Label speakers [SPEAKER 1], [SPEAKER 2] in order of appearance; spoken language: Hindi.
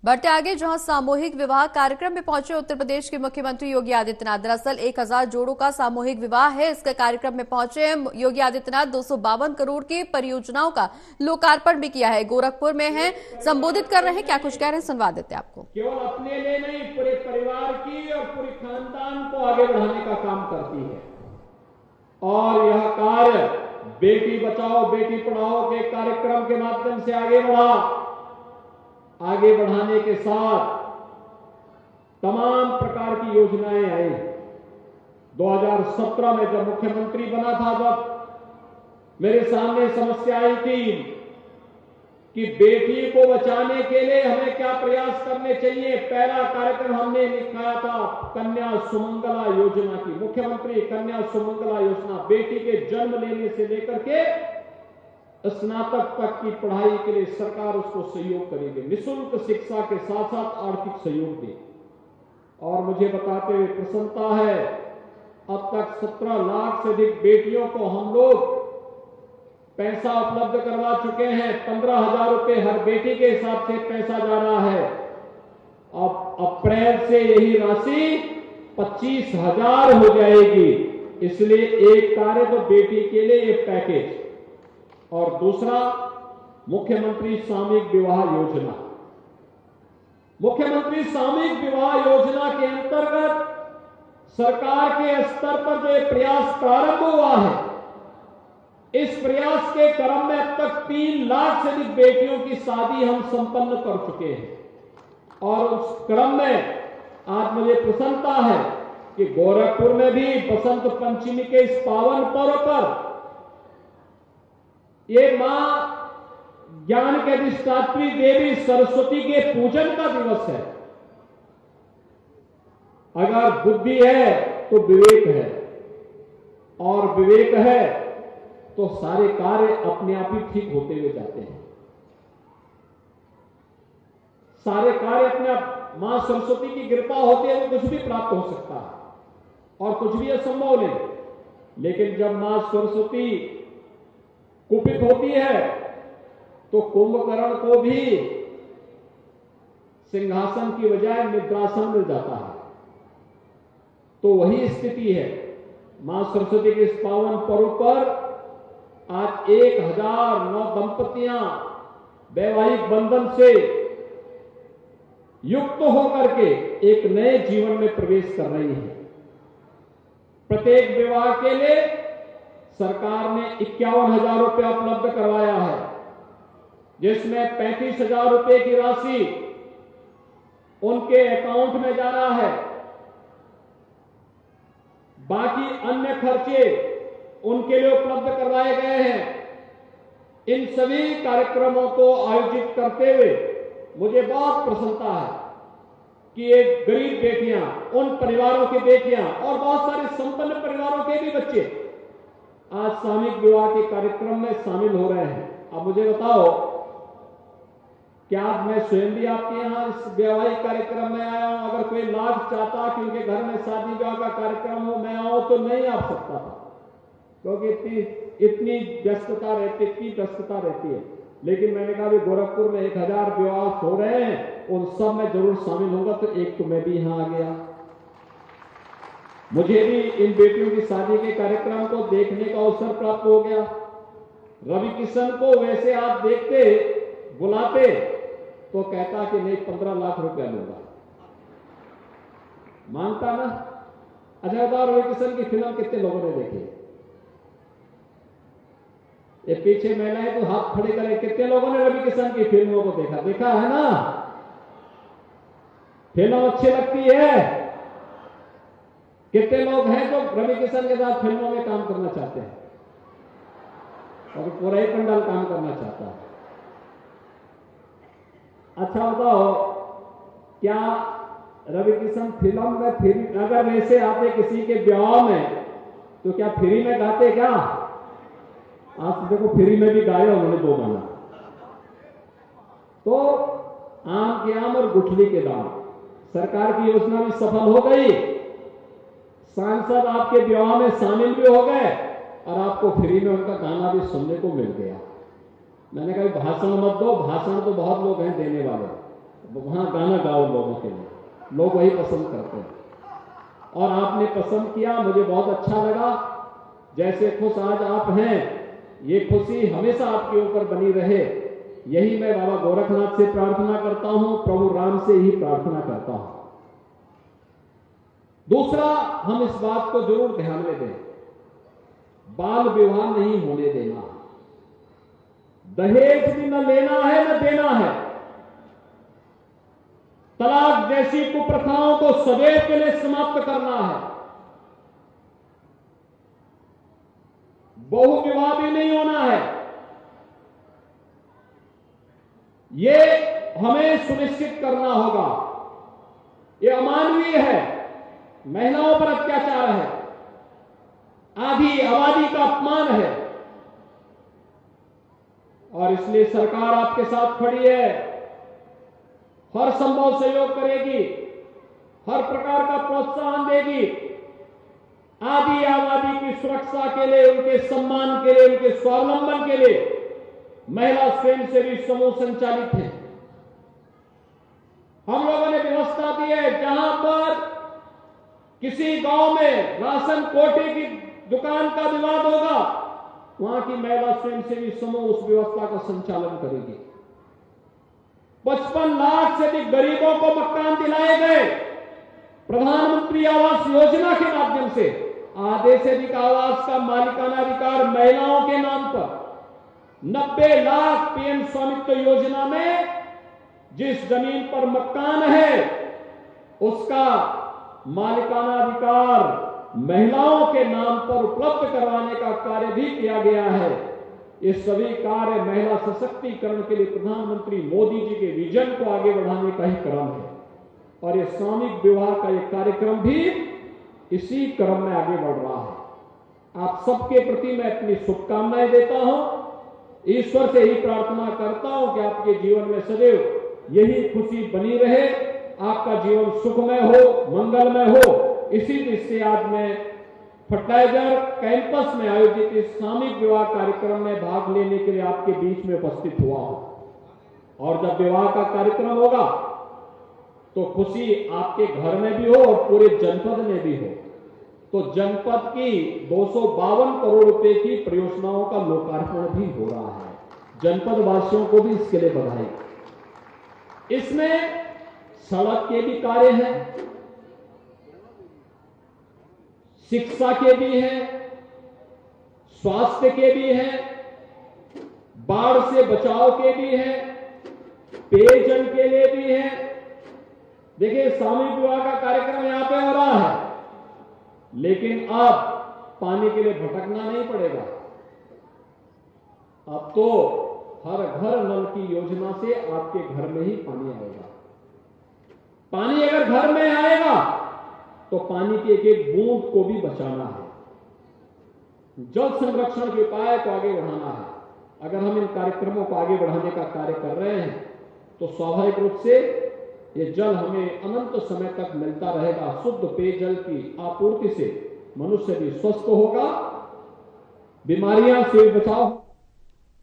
[SPEAKER 1] बढ़ते आगे, जहां सामूहिक विवाह कार्यक्रम में पहुंचे उत्तर प्रदेश के मुख्यमंत्री योगी आदित्यनाथ। दरअसल 1000 जोड़ों का सामूहिक विवाह है। इसके कार्यक्रम में पहुंचे योगी आदित्यनाथ 252 करोड़ की परियोजनाओं का लोकार्पण भी किया है। गोरखपुर में है, संबोधित कर रहे हैं। क्या कुछ कह रहे हैं, सुनवा देते हैं आपको।
[SPEAKER 2] केवल अपने लिए नहीं, पूरे परिवार की और पूरे खानदान को आगे बढ़ाने का काम करती है। और यह कार्य बेटी बचाओ बेटी पढ़ाओ के कार्यक्रम के माध्यम से आगे बढ़ा। आगे बढ़ाने के साथ तमाम प्रकार की योजनाएं आई। 2017 में जब मुख्यमंत्री बना था, जब मेरे सामने समस्या आई थी कि बेटी को बचाने के लिए हमें क्या प्रयास करने चाहिए, पहला कार्यक्रम हमने लिखाया था कन्या सुमंगला योजना की। मुख्यमंत्री कन्या सुमंगला योजना, बेटी के जन्म लेने से लेकर के स्नातक तक की पढ़ाई के लिए सरकार उसको सहयोग करेगी, निःशुल्क शिक्षा के साथ साथ आर्थिक सहयोग दे। और मुझे बताते हुए प्रसन्नता है, अब तक 17 लाख से अधिक बेटियों को हम लोग पैसा उपलब्ध करवा चुके हैं। 15,000 रुपए हर बेटी के हिसाब से पैसा जा रहा है। अब अप्रैल से यही राशि 25,000 हो जाएगी। इसलिए एक कार्य तो बेटी के लिए ये पैकेज, और दूसरा मुख्यमंत्री सामूहिक विवाह योजना। मुख्यमंत्री सामूहिक विवाह योजना के अंतर्गत सरकार के स्तर पर जो प्रयास प्रारंभ हुआ है, इस प्रयास के क्रम में अब तक 3 लाख से अधिक बेटियों की शादी हम संपन्न कर चुके हैं। और उस क्रम में आज मुझे प्रसन्नता है कि गोरखपुर में भी बसंत पंचमी के इस पावन पर्व पर ये मां ज्ञान के अधिष्ठात्री देवी सरस्वती के पूजन का दिवस है। अगर बुद्धि है तो विवेक है, और विवेक है तो सारे कार्य अपने आप ही ठीक होते हुए जाते हैं। सारे कार्य अपने आप, मां सरस्वती की कृपा होती है तो कुछ भी प्राप्त हो सकता है और कुछ भी असंभव नहीं। लेकिन जब मां सरस्वती कुपित होती है तो कुंभकर्ण को भी सिंहासन की बजाय निद्रासन मिल जाता है। तो वही स्थिति है। मां सरस्वती के इस पावन पर्व पर आज 1009 दंपतियां वैवाहिक बंधन से युक्त होकर के एक नए जीवन में प्रवेश कर रही हैं। प्रत्येक विवाह के लिए सरकार ने 51,000 रुपया उपलब्ध करवाया है, जिसमें 35,000 रुपए की राशि उनके अकाउंट में जा रहा है। बाकी अन्य खर्चे उनके लिए उपलब्ध करवाए गए हैं। इन सभी कार्यक्रमों को आयोजित करते हुए मुझे बहुत प्रसन्नता है कि एक गरीब बेटियां, उन परिवारों की बेटियां और बहुत सारे संपन्न परिवारों के भी बच्चे आज सामूहिक विवाह के कार्यक्रम में शामिल हो रहे हैं। अब मुझे बताओ, क्या मैं स्वयं भी आपके यहां इस वैवाहिक कार्यक्रम में आया हूं? अगर कोई लाभ चाहता क्योंकि घर में शादी विवाह का कार्यक्रम हो, मैं आऊं तो नहीं आ सकता था, क्योंकि इतनी व्यस्तता रहती है। लेकिन मैंने कहा भी गोरखपुर में 1000 विवाह हो रहे हैं, उन सब में जरूर शामिल होगा, तो एक तो मैं भी यहां आ गया। मुझे भी इन बेटियों की शादी के कार्यक्रम को देखने का अवसर प्राप्त हो गया। रवि किशन को वैसे आप देखते, बुलाते तो कहता कि नहीं 15 लाख रुपया लूंगा, मानता ना। अच्छा बताओ, रवि किशन की फिल्म कितने लोगों ने देखी? ये पीछे महिलाएं तो हाथ खड़े करें, कितने लोगों ने रवि किशन की फिल्मों को देखा? देखा है ना? फिल्म अच्छी लगती है। कितने लोग हैं जो रवि किशन के साथ फिल्मों में काम करना चाहते हैं? और पूरा ही पंडाल काम करना चाहता है। अच्छा बताओ, क्या रवि किशन फिल्म में फ्री, अगर वैसे आते किसी के ब्याह में तो क्या फ्री में गाते क्या? आज देखो फ्री में भी गाया उन्होंने 2 गाना। तो आम के आम और गुठली के दाम, सरकार की योजना भी सफल हो गई। सांसद आपके विवाह में शामिल भी हो गए और आपको फ्री में उनका गाना भी सुनने को मिल गया। मैंने कहा भाषण मत दो, भाषण तो बहुत लोग हैं देने वाले, वहां गाना गाओ लोगों के लिए, लोग वही पसंद करते हैं। और आपने पसंद किया, मुझे बहुत अच्छा लगा। जैसे खुश आज आप हैं, ये खुशी हमेशा आपके ऊपर बनी रहे, यही मैं बाबा गोरखनाथ से प्रार्थना करता हूं, प्रभु राम से ही प्रार्थना करता हूं। दूसरा, हम इस बात को जरूर ध्यान में दें, बाल विवाह नहीं होने देना। दहेज भी न लेना है न देना है। तलाक जैसी कुप्रथाओं को सदैव के लिए समाप्त करना है। बहु विवाह भी नहीं होना है। ये हमें सुनिश्चित करना होगा। ये अमानवीय है, महिलाओं पर अत्याचार है, आधी आबादी का अपमान है, और इसलिए सरकार आपके साथ खड़ी है, हर संभव सहयोग करेगी, हर प्रकार का प्रोत्साहन देगी। आदि आबादी की सुरक्षा के लिए, उनके सम्मान के लिए, उनके स्वावलंबन के लिए महिला स्वयंसेवी समूह संचालित है। हम लोगों ने व्यवस्था दी है, जहां पर किसी गांव में राशन कोटे की दुकान का विवाद होगा, वहां की महिला स्वयंसेवी समूह उस व्यवस्था का संचालन करेगी। 55 लाख से अधिक गरीबों को मकान दिलाए गए प्रधानमंत्री आवास योजना के माध्यम से। आधे से अधिक आवास का मालिकाना अधिकार महिलाओं के नाम पर। 90 लाख पीएम स्वामित्व योजना में जिस जमीन पर मकान है, उसका मालिकाना अधिकार महिलाओं के नाम पर उपलब्ध करवाने का कार्य भी किया गया है। ये सभी कार्य महिला सशक्तिकरण के लिए प्रधानमंत्री मोदी जी के विजन को आगे बढ़ाने का ही क्रम है, और ये सामूहिक विवाह का ये कार्यक्रम भी इसी क्रम में आगे बढ़ रहा है। आप सबके प्रति मैं अपनी शुभकामनाएं देता हूं, ईश्वर से ही प्रार्थना करता हूं कि आपके जीवन में सदैव यही खुशी बनी रहे, आपका जीवन सुखमय हो, मंगलमय हो। इसी दृष्टि से आज मैं फर्टिलाइजर कैंपस में आयोजित इस सामूहिक विवाह कार्यक्रम में भाग लेने के लिए आपके बीच में उपस्थित हुआ हूं। और जब विवाह का कार्यक्रम होगा तो खुशी आपके घर में भी हो और पूरे जनपद में भी हो। तो जनपद की 252 करोड़ रुपए की परियोजनाओं का लोकार्पण भी हो रहा है। जनपद वासियों को भी इसके लिए बधाई। इसमें सड़क के भी कार्य हैं, शिक्षा के भी हैं, स्वास्थ्य के भी हैं, बाढ़ से बचाव के भी हैं, पेयजल के लिए भी हैं। देखिए, सामूहिक विवाह का कार्यक्रम यहां पे हो रहा है, लेकिन अब पानी के लिए भटकना नहीं पड़ेगा। अब तो हर घर नल की योजना से आपके घर में ही पानी आएगा। पानी अगर घर में आएगा तो पानी की एक एक बूंद को भी बचाना है। जल संरक्षण के उपाय को आगे बढ़ाना है। अगर हम इन कार्यक्रमों को आगे बढ़ाने का कार्य कर रहे हैं तो स्वाभाविक रूप से ये जल हमें अनंत समय तक मिलता रहेगा। शुद्ध पेयजल की आपूर्ति से मनुष्य भी स्वस्थ होगा, बीमारियां से बचाव